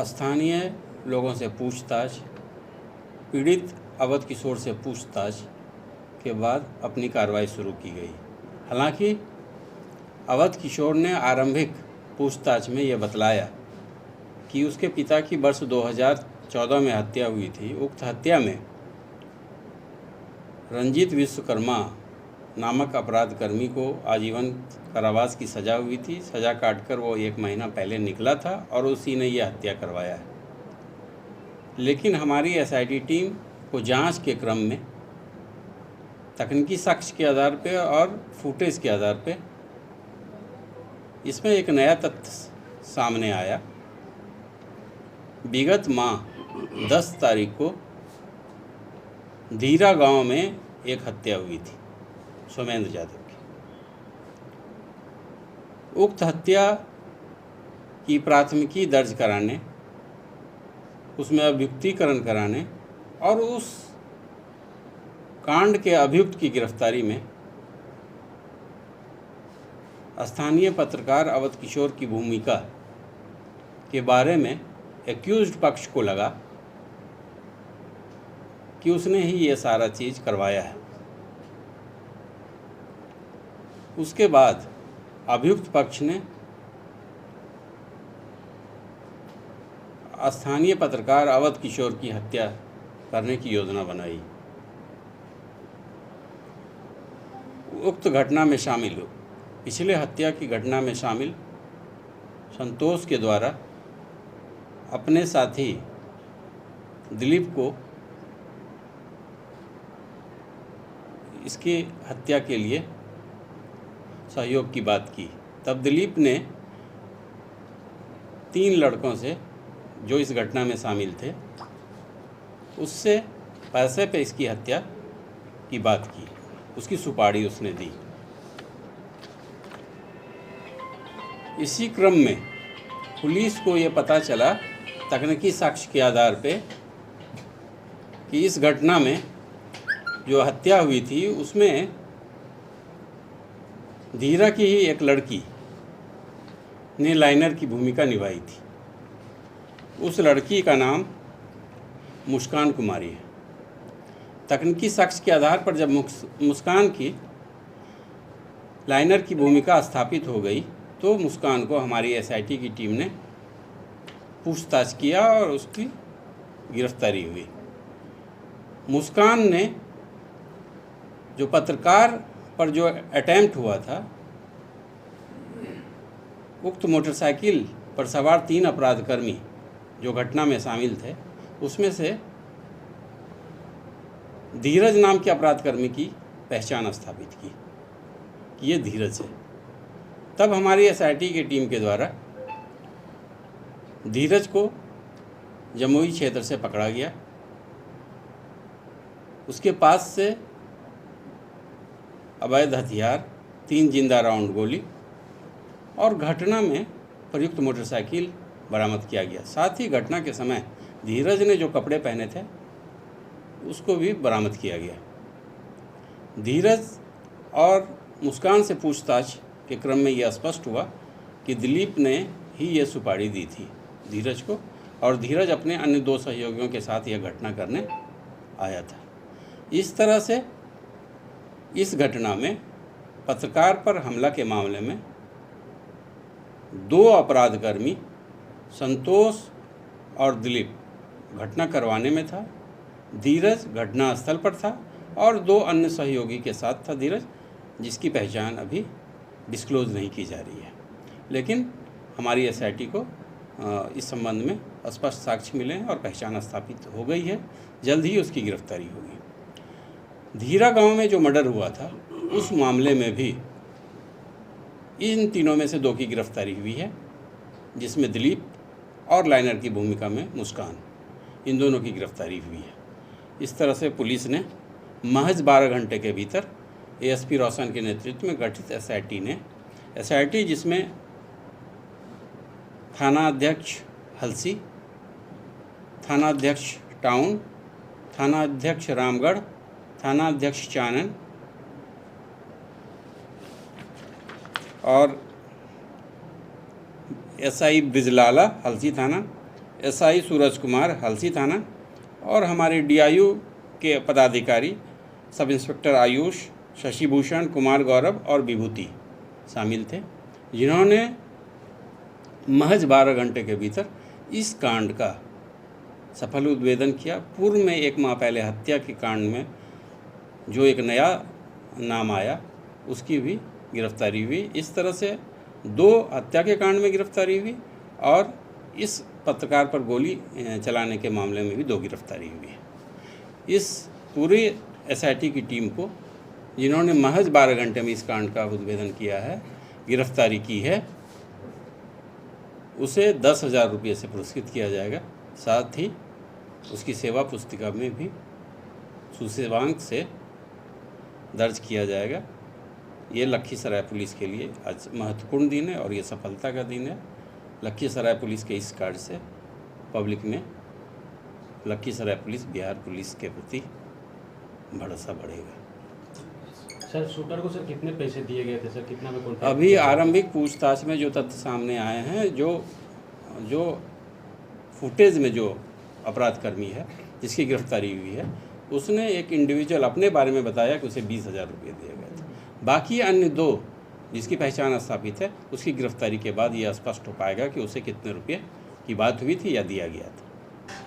स्थानीय लोगों से पूछताछ, पीड़ित अवध किशोर से पूछताछ के बाद अपनी कार्रवाई शुरू की गई। हालांकि अवध किशोर ने आरंभिक पूछताछ में यह बतलाया कि उसके पिता की वर्ष 2014 में हत्या हुई थी। उक्त हत्या में रंजीत विश्वकर्मा नामक अपराध कर्मी को आजीवन कारावास की सज़ा हुई थी। सज़ा काटकर वो 1 महीना पहले निकला था और उसी ने यह हत्या करवाया है। लेकिन हमारी एसआईटी टीम को जांच के क्रम में तकनीकी साक्ष्य के आधार पे और फुटेज के आधार पे इसमें एक नया तथ्य सामने आया। विगत माह 10 तारीख को धीरा गांव में एक हत्या हुई थी सोमेंद्र यादव की। उक्त हत्या की प्राथमिकी दर्ज कराने, उसमें अभियुक्तीकरण कराने और उस कांड के अभियुक्त की गिरफ्तारी में स्थानीय पत्रकार अवध किशोर की भूमिका के बारे में एक्यूज्ड पक्ष को लगा कि उसने ही ये सारा चीज़ करवाया है। उसके बाद अभियुक्त पक्ष ने स्थानीय पत्रकार अवध किशोर की हत्या करने की योजना बनाई। उक्त घटना में शामिल पिछले हत्या की घटना में शामिल संतोष के द्वारा अपने साथी दिलीप को इसकी हत्या के लिए सहयोग की बात की। तब दिलीप ने 3 लड़कों से जो इस घटना में शामिल थे उससे पैसे पे इसकी हत्या की बात की, उसकी सुपारी उसने दी। इसी क्रम में पुलिस को ये पता चला तकनीकी साक्ष्य के आधार पे कि इस घटना में जो हत्या हुई थी उसमें धीरा की ही एक लड़की ने लाइनर की भूमिका निभाई थी। उस लड़की का नाम मुस्कान कुमारी है। तकनीकी साक्ष्य के आधार पर जब मुस्कान की लाइनर की भूमिका स्थापित हो गई तो मुस्कान को हमारी एसआईटी की टीम ने पूछताछ किया और उसकी गिरफ्तारी हुई। मुस्कान ने जो पत्रकार पर जो अटेम्प्ट हुआ था, उक्त मोटरसाइकिल पर सवार 3 अपराधकर्मी जो घटना में शामिल थे उसमें से धीरज नाम के अपराधकर्मी की पहचान स्थापित की कि ये धीरज है। तब हमारी एसआईटी की टीम के द्वारा धीरज को जमुई क्षेत्र से पकड़ा गया। उसके पास से अवैध हथियार, 3 जिंदा राउंड गोली और घटना में प्रयुक्त मोटरसाइकिल बरामद किया गया। साथ ही घटना के समय धीरज ने जो कपड़े पहने थे उसको भी बरामद किया गया। धीरज और मुस्कान से पूछताछ के क्रम में यह स्पष्ट हुआ कि दिलीप ने ही ये सुपारी दी थी धीरज को, और धीरज अपने अन्य 2 सहयोगियों के साथ यह घटना करने आया था। इस तरह से इस घटना में पत्रकार पर हमला के मामले में 2 अपराधकर्मी संतोष और दिलीप घटना करवाने में था, धीरज घटना स्थल पर था और 2 अन्य सहयोगी के साथ था धीरज, जिसकी पहचान अभी डिस्क्लोज नहीं की जा रही है। लेकिन हमारी एसआईटी को इस संबंध में स्पष्ट साक्ष्य मिले हैं और पहचान स्थापित हो गई है। जल्द ही उसकी गिरफ्तारी होगी। धीरा गांव में जो मर्डर हुआ था उस मामले में भी इन तीनों में से 2 की गिरफ्तारी हुई है, जिसमें दिलीप और लाइनर की भूमिका में मुस्कान, इन दोनों की गिरफ्तारी हुई है। इस तरह से पुलिस ने महज 12 घंटे के भीतर एएसपी रोशन के नेतृत्व में गठित एसआईटी जिसमें थाना अध्यक्ष हलसी, थाना अध्यक्ष टाउन, थाना अध्यक्ष रामगढ़, थाना अध्यक्ष चानन और एसआई ब्रिजलाला हलसी थाना, एसआई सूरज कुमार हलसी थाना और हमारे डीआईयू के पदाधिकारी सब इंस्पेक्टर आयुष, शशिभूषण, कुमार गौरव और विभूति शामिल थे, जिन्होंने महज 12 घंटे के भीतर इस कांड का सफल उद्भेदन किया। पूर्व में 1 माह पहले हत्या के कांड में जो एक नया नाम आया उसकी भी गिरफ्तारी हुई। इस तरह से 2 हत्या के कांड में गिरफ्तारी हुई और इस पत्रकार पर गोली चलाने के मामले में भी 2 गिरफ्तारी हुई। इस पूरी एसआईटी की टीम को, जिन्होंने महज 12 घंटे में इस कांड का उद्भेदन किया है, गिरफ्तारी की है, उसे 10,000 रुपये से पुरस्कृत किया जाएगा। साथ ही उसकी सेवा पुस्तिका में भी सूचकांक से दर्ज किया जाएगा। ये लखीसराय पुलिस के लिए आज महत्वपूर्ण दिन है और ये सफलता का दिन है। लखीसराय पुलिस के इस कार्य से पब्लिक में लखीसराय पुलिस बिहार पुलिस के प्रति भरोसा बढ़ेगा। सर शूटर को सर कितने पैसे दिए गए थे सर, कितना में कॉन्ट्रैक्ट? अभी आरंभिक पूछताछ में जो तथ्य सामने आए हैं, जो फुटेज में जो अपराधकर्मी है जिसकी गिरफ्तारी हुई है, उसने एक इंडिविजुअल अपने बारे में बताया कि उसे 20,000 रुपये दिए गए थे। बाकी अन्य 2 जिसकी पहचान स्थापित है, उसकी गिरफ्तारी के बाद ये स्पष्ट हो पाएगा कि उसे कितने रुपये की बात हुई थी या दिया गया था।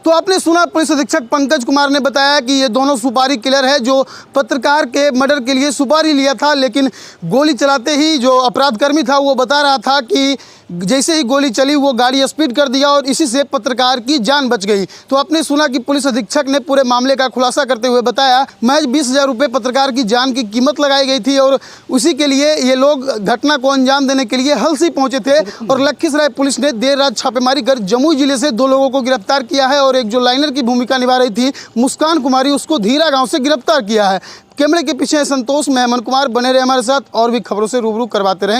तो आपने सुना पुलिस अधीक्षक पंकज कुमार ने बताया कि ये दोनों सुपारी किलर है जो पत्रकार के मर्डर के लिए सुपारी लिया था, लेकिन गोली चलाते ही जो अपराधकर्मी था वो बता रहा था कि जैसे ही गोली चली वो गाड़ी स्पीड कर दिया और इसी से पत्रकार की जान बच गई। तो आपने सुना कि पुलिस अधीक्षक ने पूरे मामले का खुलासा करते हुए बताया महज 20,000 रुपये पत्रकार की जान की कीमत लगाई गई थी और उसी के लिए ये लोग घटना को अंजाम देने के लिए हलसी पहुंचे थे। और लखीसराय पुलिस ने देर रात छापेमारी कर जमुई जिले से 2 लोगों को गिरफ्तार किया है और एक जो लाइनर की भूमिका निभा रही थी मुस्कान कुमारी, उसको धीरा गाँव से गिरफ्तार किया है। कैमरे के पीछे संतोष, मैं अमन कुमार, बने रहे हमारे साथ और भी खबरों से रूबरू करवाते रहेंगे।